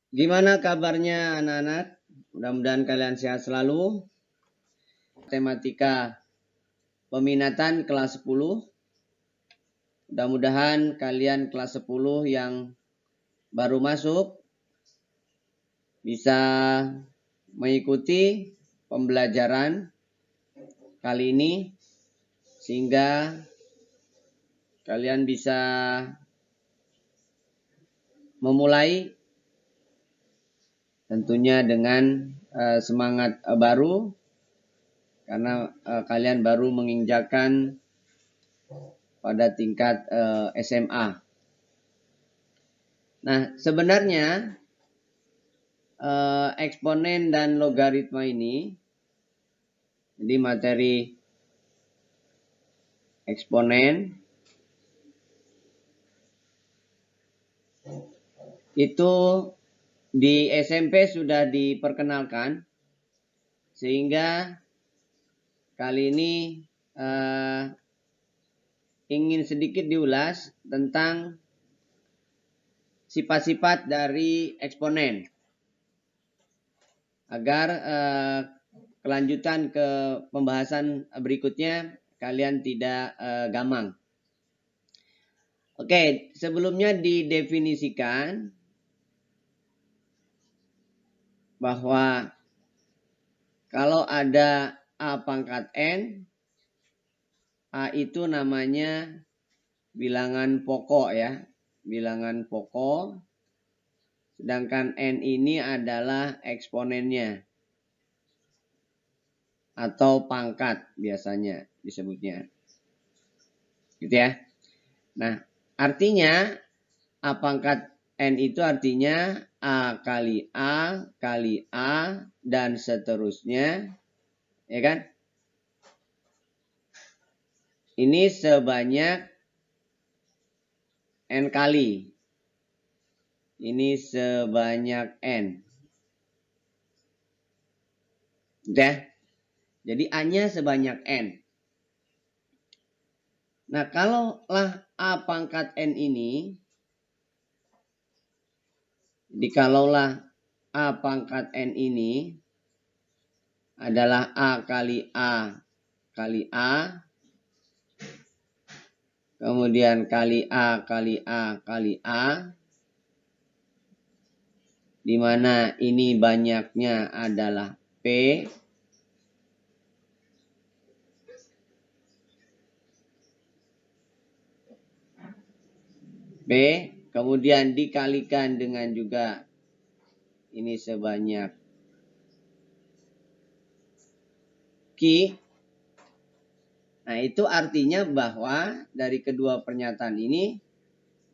Gimana kabarnya anak-anak? Mudah-mudahan kalian sehat selalu. Tematika peminatan kelas 10. Mudah-mudahan kalian kelas 10 yang baru masuk bisa mengikuti pembelajaran kali ini sehingga kalian bisa memulai tentunya dengan semangat baru karena kalian baru menginjakkan pada tingkat SMA. Nah, sebenarnya eksponen dan logaritma ini, jadi materi eksponen itu di SMP sudah diperkenalkan, sehingga kali ini ingin sedikit diulas tentang sifat-sifat dari eksponen agar kelanjutan ke pembahasan berikutnya kalian tidak gamang. Oke, sebelumnya didefinisikan bahwa kalau ada A pangkat N, A itu namanya bilangan pokok ya, bilangan pokok. Sedangkan N ini adalah eksponennya atau pangkat biasanya disebutnya. Gitu ya. Nah, artinya A pangkat N itu artinya A kali A kali A dan seterusnya. Ya kan? Ini sebanyak N kali. Ini sebanyak N. Udah. Jadi A-nya sebanyak N. Nah, kalaulah A pangkat N ini, jadi kalaulah A pangkat N ini adalah A kali A kali A, kemudian kali A kali A kali A, di mana ini banyaknya adalah P, B, kemudian dikalikan dengan juga ini sebanyak Q. Nah, itu artinya bahwa dari kedua pernyataan ini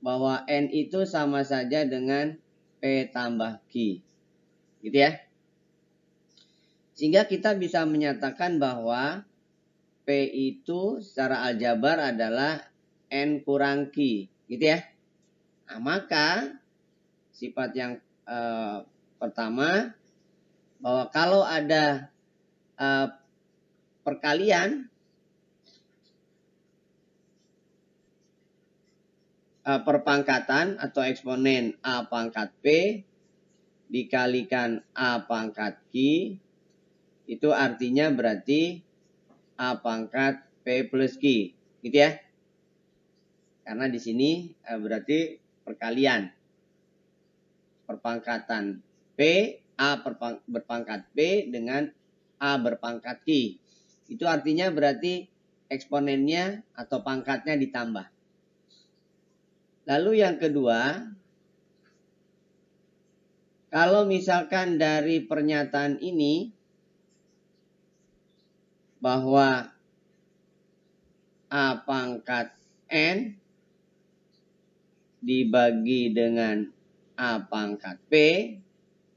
bahwa N itu sama saja dengan P tambah Q. Gitu ya. Sehingga kita bisa menyatakan bahwa P itu secara aljabar adalah N kurang Q. Gitu ya. Nah, maka sifat yang pertama bahwa kalau ada perkalian perpangkatan atau eksponen A pangkat P dikalikan A pangkat Q, itu artinya berarti A pangkat P plus Q. Gitu ya. Karena di sini berarti perkalian. Perpangkatan P, A berpangkat P dengan A berpangkat Q. Itu artinya berarti eksponennya atau pangkatnya ditambah. Lalu yang kedua, kalau misalkan dari pernyataan ini bahwa A pangkat N dibagi dengan A pangkat P,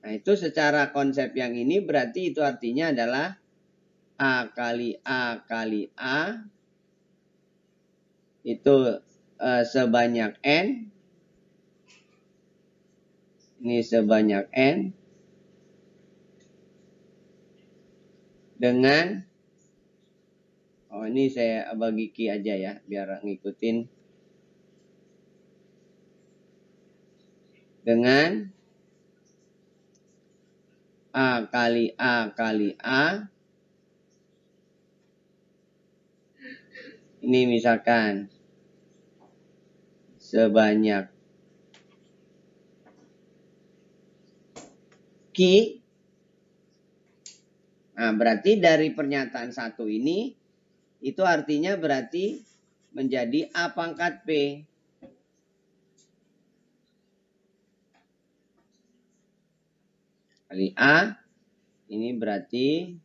nah itu secara konsep yang ini berarti itu artinya adalah A kali A kali A itu sebanyak N, ini sebanyak N, dengan ini saya bagi Q aja ya biar ngikutin, dengan A kali A kali A. Ini misalkan sebanyak Q. Nah, berarti dari pernyataan satu ini, itu artinya berarti menjadi A pangkat P. Kali A, ini berarti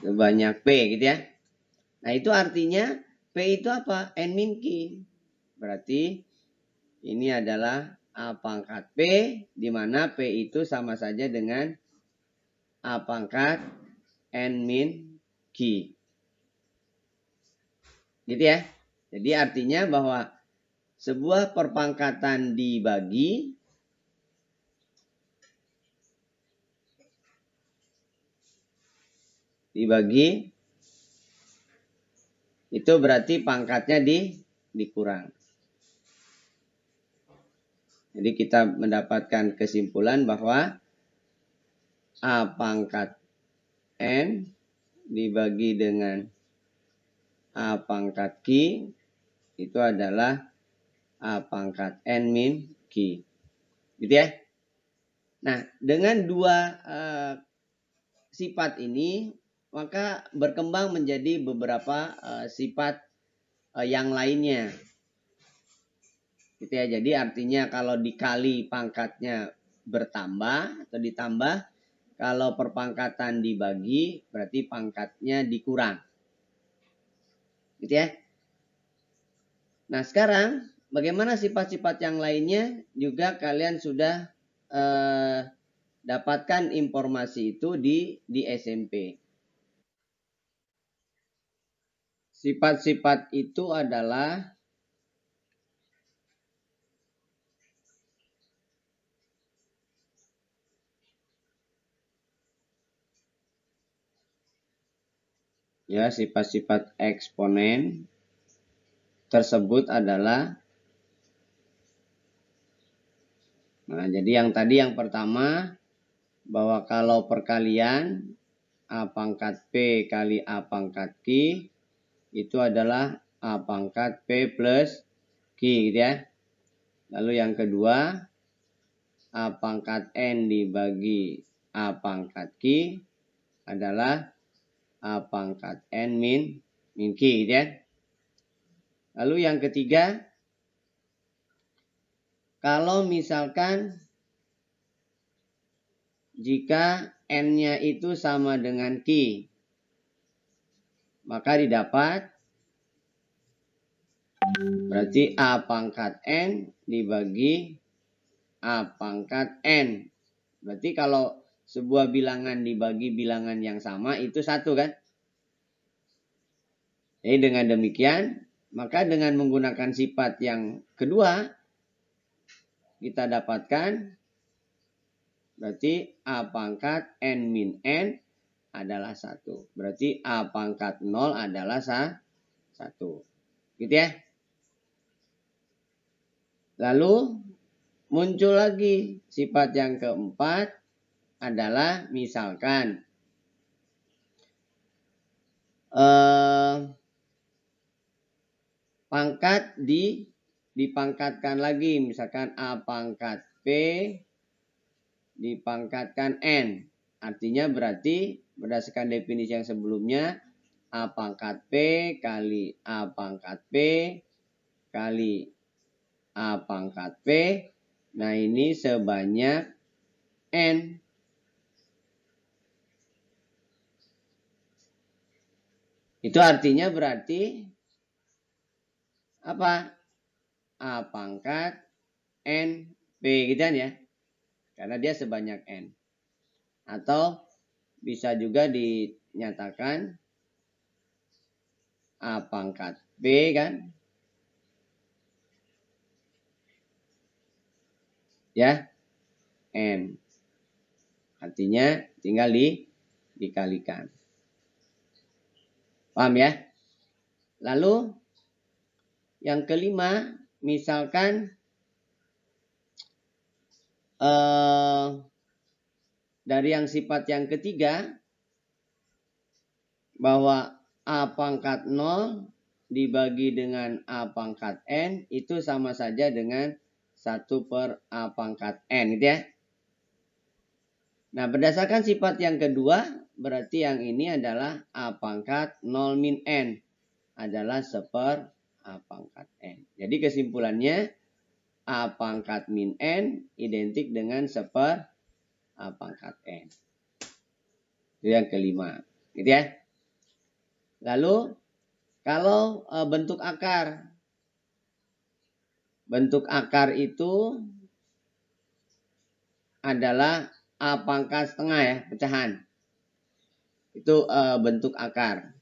sebanyak P gitu ya. Nah itu artinya P itu apa? N min Q. Berarti ini adalah A pangkat P, di mana P itu sama saja dengan A pangkat N min Q. Gitu ya. Jadi artinya bahwa sebuah perpangkatan dibagi itu berarti pangkatnya dikurang. Jadi kita mendapatkan kesimpulan bahwa A pangkat N dibagi dengan A pangkat Q itu adalah A pangkat N min Q. Gitu ya. Nah, dengan dua sifat ini, maka berkembang menjadi beberapa sifat yang lainnya. Gitu ya. Jadi artinya kalau dikali pangkatnya bertambah atau ditambah, kalau perpangkatan dibagi berarti pangkatnya dikurang. Gitu ya. Nah, sekarang bagaimana sifat-sifat yang lainnya juga kalian sudah dapatkan informasi itu di SMP. Sifat-sifat itu adalah ya, sifat-sifat eksponen tersebut adalah, nah jadi yang tadi yang pertama bahwa kalau perkalian A pangkat P kali A pangkat Q itu adalah A pangkat P plus Q gitu ya. Lalu yang kedua A pangkat N dibagi A pangkat Q adalah A pangkat N min Q gitu ya. Lalu yang ketiga, kalau misalkan jika N-nya itu sama dengan Q, maka didapat berarti A pangkat N dibagi A pangkat N. Berarti kalau sebuah bilangan dibagi bilangan yang sama itu satu kan. Jadi dengan demikian, maka dengan menggunakan sifat yang kedua, kita dapatkan berarti A pangkat N min N adalah 1. Berarti A pangkat 0 adalah 1. Gitu ya. Lalu muncul lagi sifat yang keempat adalah misalkan pangkat dipangkatkan lagi. Misalkan A pangkat P dipangkatkan N. Artinya berarti berdasarkan definisi yang sebelumnya A pangkat P kali A pangkat P kali A pangkat P. Nah ini sebanyak N. Itu artinya berarti apa? A pangkat N P gitu kan ya. Karena dia sebanyak N. Atau bisa juga dinyatakan A pangkat B kan. Ya. N. Artinya tinggal dikalikan. Paham ya? Lalu yang kelima, misalkan dari yang sifat yang ketiga, bahwa A pangkat 0 dibagi dengan A pangkat N itu sama saja dengan 1 per A pangkat N, gitu ya. Nah, berdasarkan sifat yang kedua, berarti yang ini adalah A pangkat 0 min N adalah 1/A pangkat N. Jadi kesimpulannya, A pangkat min N identik dengan 1/A pangkat N. Itu yang kelima, gitu ya. Lalu, kalau bentuk akar. Bentuk akar itu adalah A pangkat setengah ya, pecahan. Itu bentuk akar.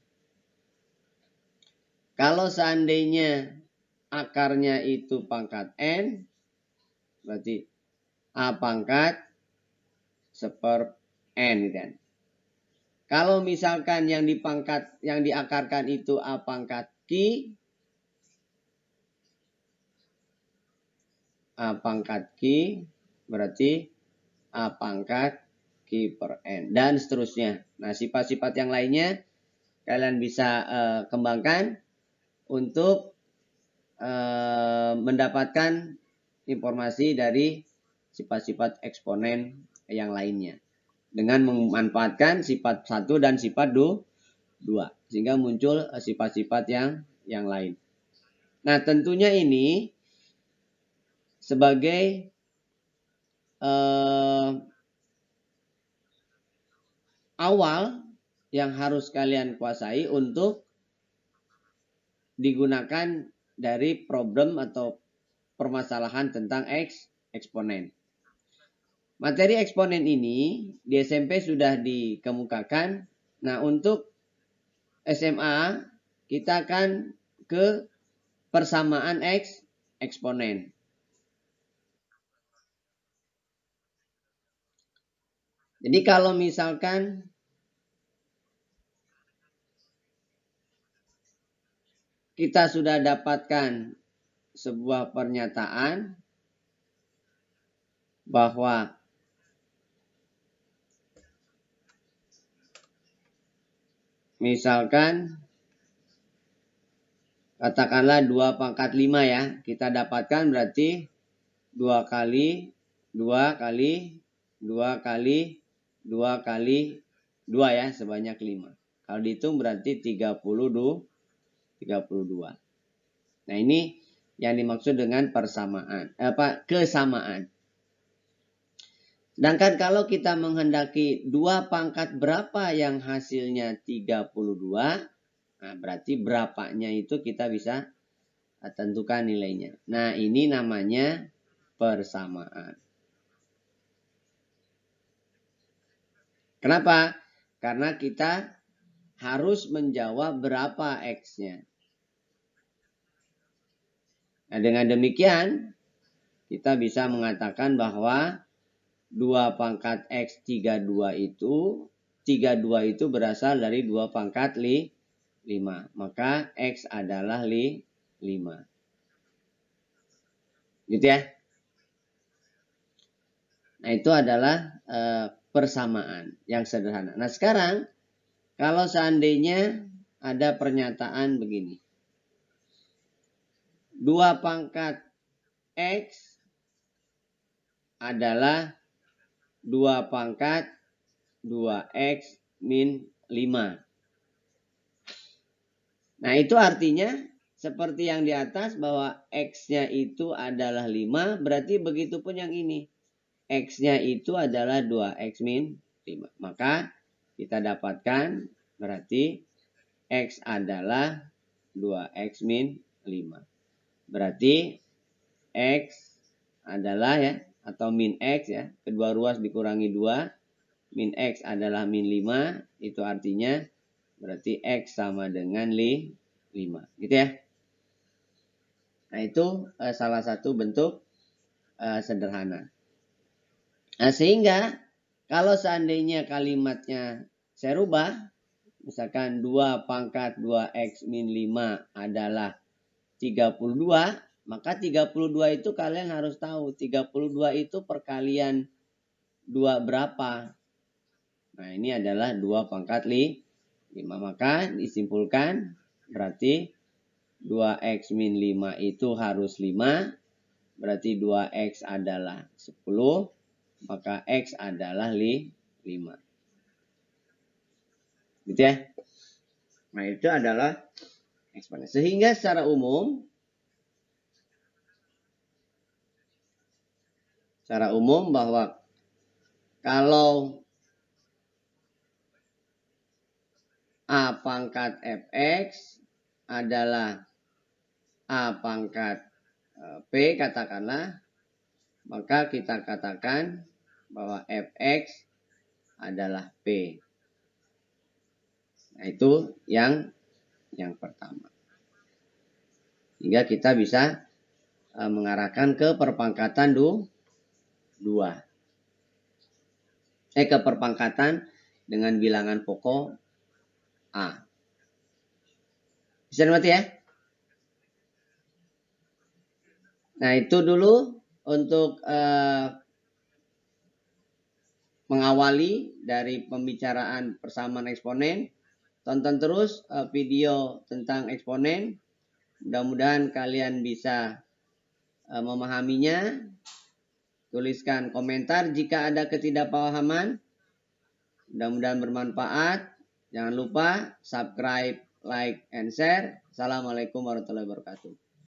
Kalau seandainya akarnya itu pangkat N, berarti A pangkat 1/N, kan. Kalau misalkan yang diakarkan itu A pangkat Q, A pangkat Q berarti A pangkat Q per N, dan seterusnya. Nah, sifat-sifat yang lainnya kalian bisa kembangkan untuk mendapatkan informasi dari sifat-sifat eksponen yang lainnya dengan memanfaatkan sifat 1 dan sifat 2, sehingga muncul sifat-sifat yang lain. Nah, tentunya ini sebagai awal yang harus kalian kuasai untuk digunakan dari problem atau permasalahan tentang eksponen. Materi eksponen ini di SMP sudah dikemukakan. Nah, untuk SMA kita akan ke persamaan eksponen. Jadi kalau misalkan kita sudah dapatkan sebuah pernyataan bahwa misalkan katakanlah 2 pangkat 5 ya, kita dapatkan berarti 2 kali 2 kali 2 kali 2 kali 2 ya, sebanyak 5. Kalau dihitung berarti 32. Nah, ini yang dimaksud dengan kesamaan. Sedangkan kalau kita menghendaki 2 pangkat berapa yang hasilnya 32, nah berarti berapanya itu kita bisa tentukan nilainya. Nah, ini namanya persamaan. Kenapa? Karena kita harus menjawab berapa X-nya. Nah, dengan demikian kita bisa mengatakan bahwa 2 pangkat X 32 itu berasal dari 2 pangkat 5. Maka X adalah 5. Gitu ya. Nah, itu adalah persamaan yang sederhana. Nah, sekarang kalau seandainya ada pernyataan begini. 2 pangkat X adalah 2 pangkat 2X min 5. Nah, itu artinya seperti yang di atas bahwa X-nya itu adalah 5. Berarti begitu pun yang ini. X-nya itu adalah 2X min 5. Maka kita dapatkan berarti X adalah 2X min 5. Berarti X adalah ya, atau min X ya, kedua ruas dikurangi 2, min X adalah min 5, itu artinya berarti X sama dengan 5, gitu ya. Nah, itu salah satu bentuk sederhana. Nah, sehingga kalau seandainya kalimatnya saya rubah, misalkan 2 pangkat 2X min 5 adalah 32, Maka 32 itu kalian harus tahu. 32 itu perkalian 2 berapa? Nah, ini adalah 2 pangkat 5. Maka disimpulkan berarti 2x min 5 itu harus 5. Berarti 2x adalah 10. Maka x adalah 5. Gitu ya. Nah, itu adalah eksponen. Sehingga secara umum bahwa kalau A pangkat fx adalah A pangkat P katakanlah, maka kita katakan bahwa fx adalah P. Nah, itu yang pertama. Hingga kita bisa mengarahkan ke perpangkatan 2. Ke perpangkatan dengan bilangan pokok A. Bisa dimengerti ya? Nah, itu dulu untuk mengawali dari pembicaraan persamaan eksponen. Tonton terus video tentang eksponen. Mudah-mudahan kalian bisa memahaminya. Tuliskan komentar jika ada ketidakpahaman. Mudah-mudahan bermanfaat. Jangan lupa subscribe, like, and share. Assalamualaikum warahmatullahi wabarakatuh.